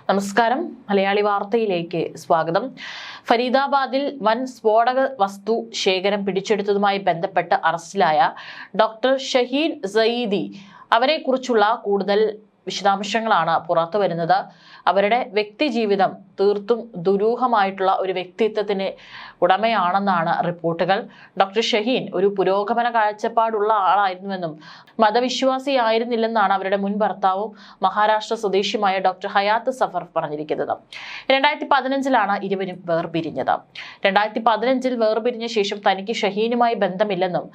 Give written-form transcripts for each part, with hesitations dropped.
നമസ്കാരം. മലയാളി വാർത്തയിലേക്ക് സ്വാഗതം. ഫരീദാബാദിൽ വൻ സ്ഫോടക വസ്തു ശേഖരം പിടിച്ചെടുത്തതുമായി ബന്ധപ്പെട്ട് അറസ്റ്റിലായ ഡോക്ടർ ഷഹീൻ സയീദി അവരെക്കുറിച്ചുള്ള കൂടുതൽ വിശദാംശങ്ങളാണ് പുറത്തു വരുന്നത്. അവരുടെ വ്യക്തി ജീവിതം തീർത്തും ദുരൂഹമായിട്ടുള്ള ഒരു വ്യക്തിത്വത്തിന് ഉടമയാണെന്നാണ് റിപ്പോർട്ടുകൾ. ഡോക്ടർ ഷഹീൻ ഒരു പുരോഗമന കാഴ്ചപ്പാടുള്ള ആളായിരുന്നുവെന്നും മതവിശ്വാസിയായിരുന്നില്ലെന്നാണ് അവരുടെ മുൻ ഭർത്താവും മഹാരാഷ്ട്ര സ്വദേശിയുമായ ഡോക്ടർ ഹയാത്ത് സഫർ പറഞ്ഞിരിക്കുന്നത്. 2015 ഇരുവരും വേർപിരിഞ്ഞത്. 2015 വേർപിരിഞ്ഞ ശേഷം തനിക്ക് ഷഹീനുമായി ബന്ധമില്ലെന്നും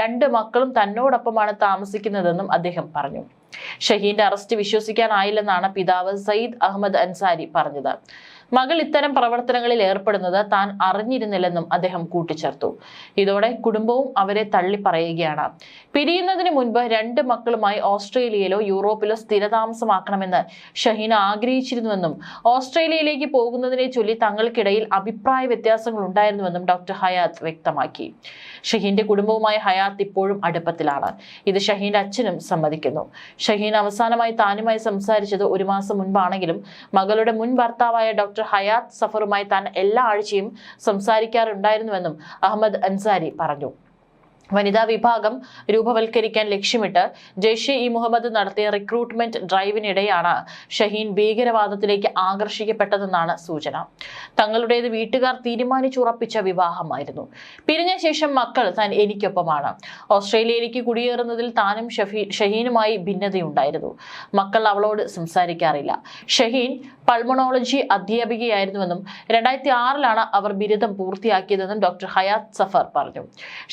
2 മക്കളും തന്നോടൊപ്പമാണ് താമസിക്കുന്നതെന്നും അദ്ദേഹം പറഞ്ഞു. ഷഹീന്റെ അറസ്റ്റ് വിശ്വസിക്കാനായില്ലെന്നാണ് പിതാവ് സയ്യിദ് അഹമ്മദ് അൻസാരി പറഞ്ഞത്. മകൾ ഇത്തരം പ്രവർത്തനങ്ങളിൽ ഏർപ്പെടുന്നത് താൻ അറിഞ്ഞിരുന്നില്ലെന്നും അദ്ദേഹം കൂട്ടിച്ചേർത്തു. ഇതോടെ കുടുംബവും അവരെ തള്ളി പറയുകയാണ്. പിരിയുന്നതിന് മുൻപ് 2 മക്കളുമായി ഓസ്ട്രേലിയയിലോ യൂറോപ്പിലോ സ്ഥിരതാമസമാക്കണമെന്ന് ഷഹീൻ ആഗ്രഹിച്ചിരുന്നുവെന്നും ഓസ്ട്രേലിയയിലേക്ക് പോകുന്നതിനെ ചൊല്ലി തങ്ങൾക്കിടയിൽ അഭിപ്രായ വ്യത്യാസങ്ങൾ ഉണ്ടായിരുന്നുവെന്നും ഡോക്ടർ ഹയാത്ത് വ്യക്തമാക്കി. ഷഹീന്റെ കുടുംബവുമായി ഹയാത്ത് ഇപ്പോഴും അടുപ്പത്തിലാണ്. ഇത് ഷഹീന്റെ അച്ഛനും സമ്മതിക്കുന്നു. ഷഹീൻ അവസാനമായി താനുമായി സംസാരിച്ചത് 1 മാസം മുൻപാണെങ്കിലും മകളുടെ മുൻ ഭർത്താവായ ഡോക്ടർ ഹയാത്ത് സഫറുമായി താൻ എല്ലാ ആഴ്ചയും സംസാരിക്കാറുണ്ടായിരുന്നുവെന്നും അഹമ്മദ് അൻസാരി പറഞ്ഞു. വനിതാ വിഭാഗം രൂപവൽക്കരിക്കാൻ ലക്ഷ്യമിട്ട് ജെയ്ഷെ-ഇ-മുഹമ്മദ് നടത്തിയ റിക്രൂട്ട്മെന്റ് ഡ്രൈവിനിടെയാണ് ഷഹീൻ ഭീകരവാദത്തിലേക്ക് ആകർഷിക്കപ്പെട്ടതെന്നാണ് സൂചന. തങ്ങളുടേത് വീട്ടുകാർ തീരുമാനിച്ചുറപ്പിച്ച വിവാഹമായിരുന്നു. പിരിഞ്ഞ ശേഷം മക്കൾ താൻ എനിക്കൊപ്പമാണ്. ഓസ്ട്രേലിയയിലേക്ക് കുടിയേറുന്നതിൽ താനും ഷഹീനുമായി ഭിന്നതയുണ്ടായിരുന്നു. മക്കൾ അവളോട് സംസാരിക്കാറില്ല. ഷഹീൻ പൾമണോളജി അധ്യാപികയായിരുന്നുവെന്നും 2006 അവർ ബിരുദം പൂർത്തിയാക്കിയതെന്നും ഡോക്ടർ ഹയാത്ത് സഫർ പറഞ്ഞു.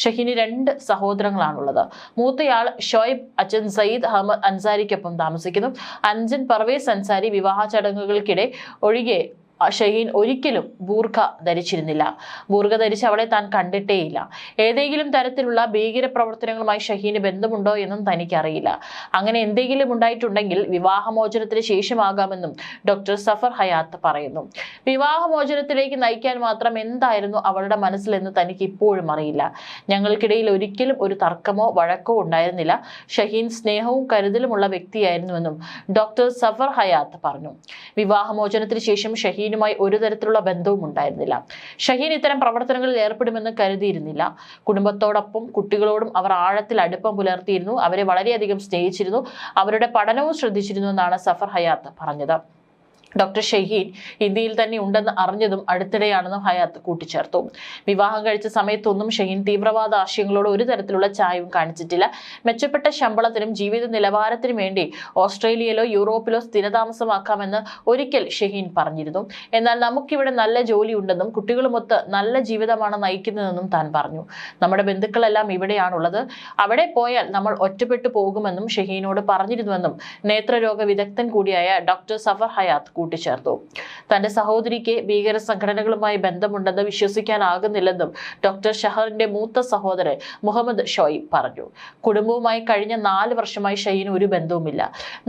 ഷഹീന് 2 സഹോദരങ്ങളാണുള്ളത്. മൂത്തയാൾ ഷോയിബ് അച്ഛൻ സയ്യിദ് അഹമ്മദ് അൻസാരിക്കൊപ്പം താമസിക്കുന്നു. അഞ്ചൻ പർവേസ് അൻസാരി വിവാഹ ചടങ്ങുകൾക്കിടെ ഒഴികെ ഷഹീൻ ഒരിക്കലും ബൂർഖ ധരിച്ചിരുന്നില്ല. ബൂർഖ ധരിച്ച് അവളെ താൻ കണ്ടിട്ടേയില്ല. ഏതെങ്കിലും തരത്തിലുള്ള ഭീകര പ്രവർത്തനങ്ങളുമായി ഷഹീന് ബന്ധമുണ്ടോ എന്നും തനിക്കറിയില്ല. അങ്ങനെ എന്തെങ്കിലും ഉണ്ടായിട്ടുണ്ടെങ്കിൽ വിവാഹമോചനത്തിന് ശേഷമാകാമെന്നും ഡോക്ടർ സഫർ ഹയാത്ത് പറയുന്നു. വിവാഹമോചനത്തിലേക്ക് നയിക്കാൻ മാത്രം എന്തായിരുന്നു അവളുടെ മനസ്സിലെന്ന് തനിക്ക് ഇപ്പോഴും അറിയില്ല. ഞങ്ങൾക്കിടയിൽ ഒരിക്കലും ഒരു തർക്കമോ വഴക്കോ ഉണ്ടായിരുന്നില്ല. ഷഹീൻ സ്നേഹവും കരുതലുമുള്ള വ്യക്തിയായിരുന്നുവെന്നും ഡോക്ടർ സഫർ ഹയാത്ത് പറഞ്ഞു. വിവാഹമോചനത്തിന് ശേഷം ഷഹീനുമായി ഒരു തരത്തിലുള്ള ബന്ധവും ഉണ്ടായിരുന്നില്ല. ഷഹീൻ ഇത്തരം പ്രവർത്തനങ്ങളിൽ ഏർപ്പെടുമെന്ന് കരുതിയിരുന്നില്ല. കുടുംബത്തോടൊപ്പം കുട്ടികളോടും അവർ ആഴത്തിൽ അടുപ്പം പുലർത്തിയിരുന്നു. അവരെ വളരെയധികം സ്നേഹിച്ചിരുന്നു. അവരുടെ പഠനവും ശ്രദ്ധിച്ചിരുന്നു എന്നാണ് സഫർ ഹയാത്ത് പറഞ്ഞത്. ഡോക്ടർ ഷഹീൻ ഇന്ത്യയിൽ തന്നെ ഉണ്ടെന്ന് അറിഞ്ഞതും അടുത്തിടെയാണെന്നും ഹയാത്ത് കൂട്ടിച്ചേർത്തു. വിവാഹം കഴിച്ച സമയത്തൊന്നും ഷഹീൻ തീവ്രവാദ ആശയങ്ങളോട് ഒരു തരത്തിലുള്ള ചായവും കാണിച്ചിട്ടില്ല. മെച്ചപ്പെട്ട ശമ്പളത്തിനും ജീവിത നിലവാരത്തിനും വേണ്ടി ഓസ്ട്രേലിയയിലോ യൂറോപ്പിലോ സ്ഥിരതാമസമാക്കാമെന്ന് ഒരിക്കൽ ഷഹീൻ പറഞ്ഞിരുന്നു. എന്നാൽ നമുക്കിവിടെ നല്ല ജോലി ഉണ്ടെന്നും കുട്ടികളുമൊത്ത് നല്ല ജീവിതമാണ് നയിക്കുന്നതെന്നും താൻ പറഞ്ഞു. നമ്മുടെ ബന്ധുക്കളെല്ലാം ഇവിടെയാണുള്ളത്. അവിടെ പോയാൽ നമ്മൾ ഒറ്റപ്പെട്ടു പോകുമെന്നും ഷഹീനോട് പറഞ്ഞിരുന്നുവെന്നും നേത്രരോഗ വിദഗ്ധൻ കൂടിയായ ഡോക്ടർ സഫർ ഹയാത്ത് കൂട്ടിച്ചേർത്തു. തന്റെ സഹോദരിക്ക് ഭീകര സംഘടനകളുമായി ബന്ധമുണ്ടെന്ന് വിശ്വസിക്കാനാകുന്നില്ലെന്നും ഡോക്ടർ ഷഹറിന്റെ മൂത്ത സഹോദരൻ മുഹമ്മദ് ഷോയിബ് പറഞ്ഞു. കുടുംബവുമായി കഴിഞ്ഞ 4 വർഷമായി ഷഹീൻ ഒരു ബന്ധവുമില്ല.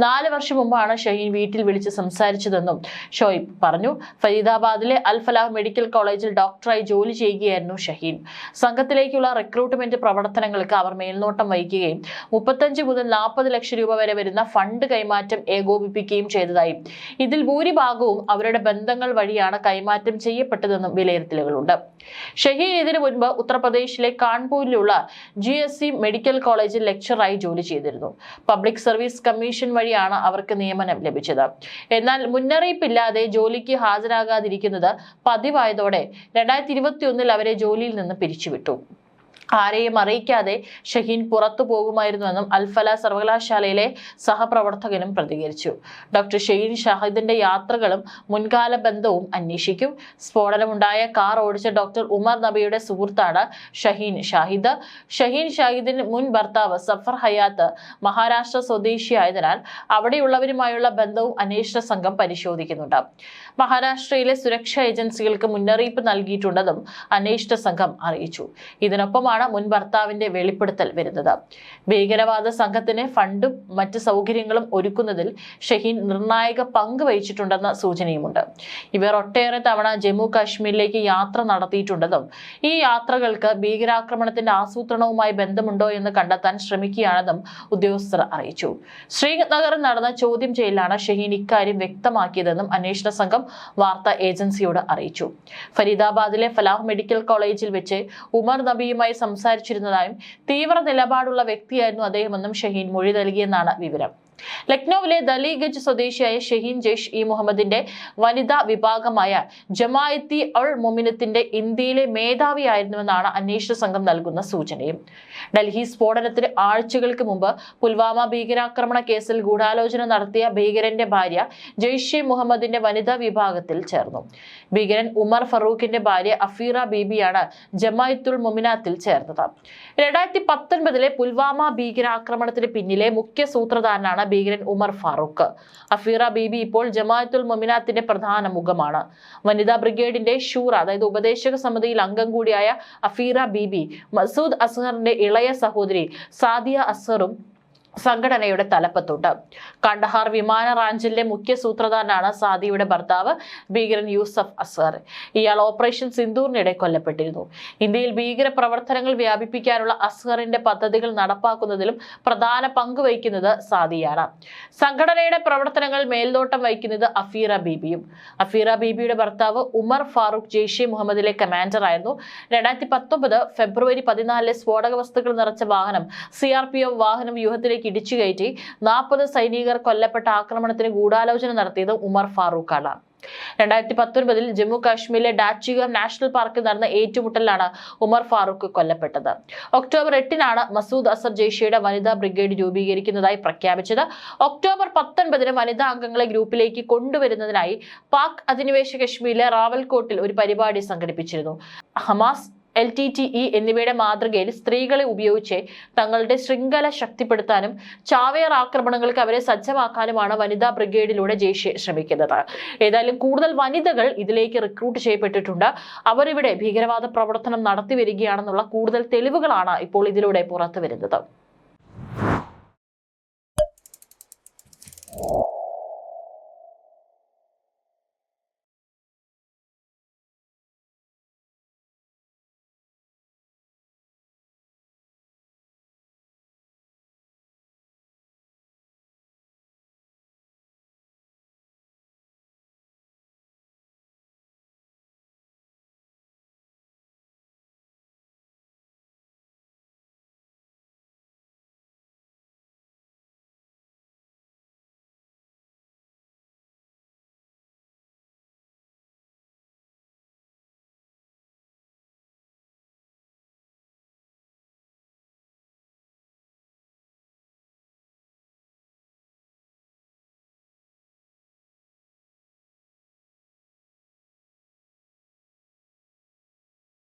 4 വർഷം മുമ്പാണ് ഷഹീൻ വീട്ടിൽ വിളിച്ച് സംസാരിച്ചതെന്നും ഷോയിബ് പറഞ്ഞു. ഫരീദാബാദിലെ അൽ ഫലാഹ് മെഡിക്കൽ കോളേജിൽ ഡോക്ടറായി ജോലി ചെയ്യുകയായിരുന്നു ഷഹീൻ. സംഘത്തിലേക്കുള്ള റിക്രൂട്ട്മെന്റ് പ്രവർത്തനങ്ങൾക്ക് അവർ മേൽനോട്ടം വഹിക്കുകയും 35 മുതൽ 40 ലക്ഷം രൂപ വരെ വരുന്ന ഫണ്ട് കൈമാറ്റം ഏകോപിപ്പിക്കുകയും ചെയ്തതായി. ഇതിൽ ഭൂരിഭാഗവും അവരുടെ ബന്ധങ്ങൾ വഴിയാണ് കൈമാറ്റം ചെയ്യപ്പെട്ടതെന്നും വിലയിരുത്തലുകളുണ്ട്. ഷഹീൻ ഇതിനു മുൻപ് ഉത്തർപ്രദേശിലെ കാൺപൂരിലുള്ള GSC മെഡിക്കൽ കോളേജിൽ ലെക്ചറായി ജോലി ചെയ്തിരുന്നു. പബ്ലിക് സർവീസ് കമ്മീഷൻ വഴിയാണ് അവർക്ക് നിയമനം ലഭിച്ചത്. എന്നാൽ മുന്നറിയിപ്പില്ലാതെ ജോലിക്ക് ഹാജരാകാതിരിക്കുന്നത് പതിവായതോടെ 2021 അവരെ ജോലിയിൽ നിന്ന് പിരിച്ചുവിട്ടു. ആരെയും അറിയിക്കാതെ ഷഹീൻ പുറത്തു പോകുമായിരുന്നുവെന്നും അൽഫല സർവകലാശാലയിലെ സഹപ്രവർത്തകനും പ്രതികരിച്ചു. ഡോക്ടർ ഷഹീൻ ഷാഹിദിന്റെ യാത്രകളും മുൻകാല ബന്ധവും അന്വേഷിക്കും. സ്ഫോടനമുണ്ടായ കാർ ഓടിച്ച ഡോക്ടർ ഉമർ നബിയുടെ സുഹൃത്താണ് ഷഹീൻ ഷാഹിദ്. ഷഹീൻ ഷാഹിദിന്റെ മുൻ ഭർത്താവ് സഫർ ഹയാത്ത് മഹാരാഷ്ട്ര സ്വദേശിയായതിനാൽ അവിടെയുള്ളവരുമായുള്ള ബന്ധവും അന്വേഷണ സംഘം പരിശോധിക്കുന്നുണ്ട്. മഹാരാഷ്ട്രയിലെ സുരക്ഷാ ഏജൻസികൾക്ക് മുന്നറിയിപ്പ് നൽകിയിട്ടുണ്ടെന്നും അന്വേഷണ സംഘം അറിയിച്ചു. ഇതിനൊപ്പം ശേഷമാണ് മുൻ ഭർത്താവിന്റെ വെളിപ്പെടുത്തൽ വരുന്നത്. ഭീകരവാദ സംഘത്തിന് ഫണ്ടും മറ്റ് സൗകര്യങ്ങളും ഒരുക്കുന്നതിൽ ഷഹീൻ നിർണായക പങ്ക് വഹിച്ചിട്ടുണ്ടെന്ന സൂചനയുമുണ്ട്. ഇവർ ഒട്ടേറെ തവണ ജമ്മു കാശ്മീരിലേക്ക് യാത്ര നടത്തിയിട്ടുണ്ടെന്നും ഈ യാത്രകൾക്ക് ഭീകരാക്രമണത്തിന്റെ ആസൂത്രണവുമായി ബന്ധമുണ്ടോ എന്ന് കണ്ടെത്താൻ ശ്രമിക്കുകയാണെന്നും ഉദ്യോഗസ്ഥർ അറിയിച്ചു. ശ്രീനഗറിൽ നടന്ന ചോദ്യം ചെയ്യലാണ് ഷഹീൻ ഇക്കാര്യം വ്യക്തമാക്കിയതെന്നും അന്വേഷണ സംഘം വാർത്താ ഏജൻസിയോട് അറിയിച്ചു. ഫരീദാബാദിലെ ഫലാഹ് മെഡിക്കൽ കോളേജിൽ വെച്ച് ഉമർ നബിയുമായി സംസാരിച്ചിരുന്നതായും തീവ്ര നിലപാടുള്ള വ്യക്തിയായിരുന്നു അദ്ദേഹമെന്നും ഷഹീൻ മൊഴി നൽകിയെന്നാണ് വിവരം. ലക്നൌവിലെ ദലിഗഞ്ച് സ്വദേശിയായ ഷഹീൻ ജെയ്ഷ് ഇ മുഹമ്മദിന്റെ വനിതാ വിഭാഗമായ ജമാഅത്തി ഉൾ മുഅ്മിനീന്റെ ഇന്ത്യയിലെ മേധാവിയായിരുന്നുവെന്നാണ് അന്വേഷണ സംഘം നൽകുന്ന സൂചനയും. ഡൽഹി സ്ഫോടനത്തിന് ആഴ്ചകൾക്ക് മുമ്പ് പുൽവാമ ഭീകരാക്രമണ കേസിൽ ഗൂഢാലോചന നടത്തിയ ഭീകരന്റെ ഭാര്യ ജെയ്ഷെ മുഹമ്മദിന്റെ വനിതാ വിഭാഗത്തിൽ ചേർന്നു. ഭീകരൻ ഉമർ ഫറൂഖിന്റെ ഭാര്യ അഫീറ ബീബിയാണ് ജമാഅത്തുൽ മുഅ്മിനാത്തിൽ ചേർന്നത്. 2019 പുൽവാമ ഭീകരാക്രമണത്തിന് പിന്നിലെ മുഖ്യ സൂത്രധാരനാണ് ഭീകരൻ ഉമർ ഫാറൂഖ്. അഫീറ ബീബി ഇപ്പോൾ ജമാഅത്തുൽ മുഅ്മിനാത്തിന്റെ പ്രധാന മുഖമാണ്. വനിതാ ബ്രിഗേഡിന്റെ ഷൂറ, അതായത് ഉപദേശക സമിതിയിൽ അംഗം കൂടിയായ അഫീറ ബീബി മസൂദ് അസ്ഹറിന്റെ ഇളയ സഹോദരി സാദിയ അസ്ഹറും സംഘടനയുടെ തലപ്പത്തുണ്ട്. കണ്ടഹാർ വിമാന റാഞ്ചിലെ മുഖ്യ സൂത്രധാരനാണ് സാദിയുടെ ഭർത്താവ് ഭീകരൻ യൂസഫ് അസ്ഹർ. ഇയാൾ ഓപ്പറേഷൻ സിന്ദൂറിനിടെ കൊല്ലപ്പെട്ടിരുന്നു. ഇന്ത്യയിൽ ഭീകര പ്രവർത്തനങ്ങൾ വ്യാപിപ്പിക്കാനുള്ള അസ്ഹറിന്റെ പദ്ധതികൾ നടപ്പാക്കുന്നതിലും പ്രധാന പങ്ക് വഹിക്കുന്നത് സാദിയാണ്. സംഘടനയുടെ പ്രവർത്തനങ്ങൾ മേൽനോട്ടം വഹിക്കുന്നത് അഫീറ ബീബിയും. അഫീറ ബീബിയുടെ ഭർത്താവ് ഉമർ ഫാറൂഖ് ജെയ്ഷെ മുഹമ്മദിലെ കമാൻഡർ ആയിരുന്നു. 2019 ഫെബ്രുവരി 14 സ്ഫോടക വസ്തുക്കൾ നിറച്ച വാഹനം CRPF വാഹനം വ്യൂഹത്തിലേക്ക് ഇടിച്ചുകയറ്റി 40 സൈനികർ കൊല്ലപ്പെട്ട ആക്രമണത്തിന് ഗൂഢാലോചന നടത്തിയത് ഉമർ ഫാറൂഖാണ്. 2019 ജമ്മു കാശ്മീരിലെ ഡാച്ചിഗം നാഷണൽ പാർക്കിൽ നടന്ന ഏറ്റുമുട്ടലിലാണ് ഉമർ ഫാറൂഖ് കൊല്ലപ്പെട്ടത്. ഒക്ടോബർ 8 മസൂദ് അസർ ജെയ്ഷയുടെ വനിതാ ബ്രിഗേഡ് രൂപീകരിക്കുന്നതായി പ്രഖ്യാപിച്ചത്. ഒക്ടോബർ 19 വനിതാ അംഗങ്ങളെ ഗ്രൂപ്പിലേക്ക് കൊണ്ടുവരുന്നതിനായി പാക് അധിനിവേശ കശ്മീരിലെ റാവൽകോട്ടിൽ ഒരു പരിപാടി സംഘടിപ്പിച്ചിരുന്നു. ഹമാസ്, LTTE എന്നിവയുടെ മാതൃകയിൽ സ്ത്രീകളെ ഉപയോഗിച്ച് തങ്ങളുടെ ശൃംഖല ശക്തിപ്പെടുത്താനും ചാവേർ ആക്രമണങ്ങൾക്ക് അവരെ സജ്ജമാക്കാനുമാണ് വനിതാ ബ്രിഗേഡിലൂടെ ജെയ്ഷെ ശ്രമിക്കുന്നത്. ഏതായാലും കൂടുതൽ വനിതകൾ ഇതിലേക്ക് റിക്രൂട്ട് ചെയ്യപ്പെട്ടിട്ടുണ്ട്. അവരിവിടെ ഭീകരവാദ പ്രവർത്തനം നടത്തി വരികയാണെന്നുള്ള കൂടുതൽ തെളിവുകളാണ് ഇപ്പോൾ ഇതിലൂടെ പുറത്തു വരുന്നത്.